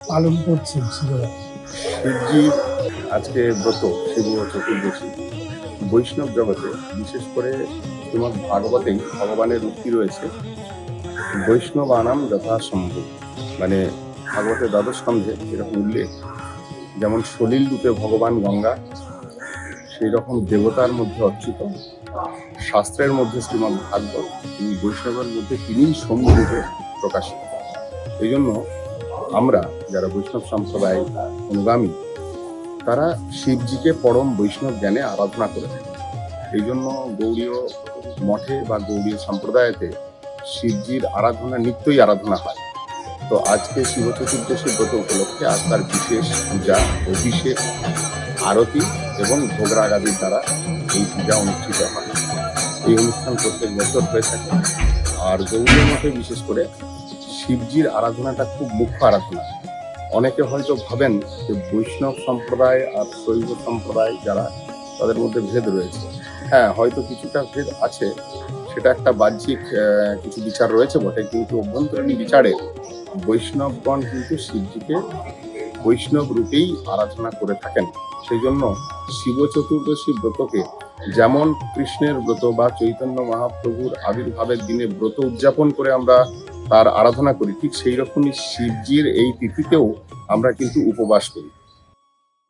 পালন করছেন শিবরা। শিবজির আজকে ব্রত শিব চতুর্দশী। বৈষ্ণব জগতে বিশেষ করে শ্রীমদ্ ভাগবতেই ভগবানের উক্তি রয়েছে, বৈষ্ণবানাম যথাসম্ভব। মানে ভাগবতের দ্বাদশ স্কন্ধে এরকম উল্লেখ, যেমন সলিল রূপে ভগবান গঙ্গা, সেই রকম দেবতার মধ্যে অচ্যুত, শাস্ত্রের মধ্যে শ্রীমদ্ ভাগবত, তিনি বৈষ্ণবের মধ্যে তিনিই শম্ভু রূপে প্রকাশিত। এই জন্য আমরা যারা বৈষ্ণব সম্প্রদায় অনুগামী, তারা শিবজিকে পরম বৈষ্ণব জ্ঞানে আরাধনা করে থাকে। এই জন্য গৌড়ীয় মঠে বা গৌড়ীয় সম্প্রদায়েতে শিবজির আরাধনা নিত্যই আরাধনা হয়। তো আজকে শিব চতুর্দশী ব্রত উপলক্ষে আজ তার বিশেষ পূজা, অভিষেক, আরতি এবং ভোগরাগ আদির দ্বারা এই পূজা অনুষ্ঠিত হয়। এই অনুষ্ঠান প্রত্যেক বছর হয়ে থাকে। আর গৌড়ীয় মঠে বিশেষ করে শিবজির আরাধনাটা খুব মুখ্য আরাধনা। অনেকে হয়তো ভাবেন যে বৈষ্ণব সম্প্রদায় আর শৈব সম্প্রদায় যারা, তাদের মধ্যে ভেদ রয়েছে। হ্যাঁ, হয়তো কিছুটা ভেদ আছে, সেটা একটা বাহ্যিক কিছু বিচার রয়েছে বটে, কিন্তু অভ্যন্তরীণ বিচারে বৈষ্ণবগণ কিন্তু শিবজিকে বৈষ্ণব রূপেই আরাধনা করে থাকেন। সেই জন্য শিব চতুর্দশী ব্রতকে যেমন কৃষ্ণের ব্রত বা চৈতন্য মহাপ্রভুর আবির্ভাবের দিনে ব্রত উদযাপন করে আমরা তার আরাধনা করি, ঠিক সেই রকমই শিবজির এই তিথিতেও আমরা কিন্তু উপবাস করি।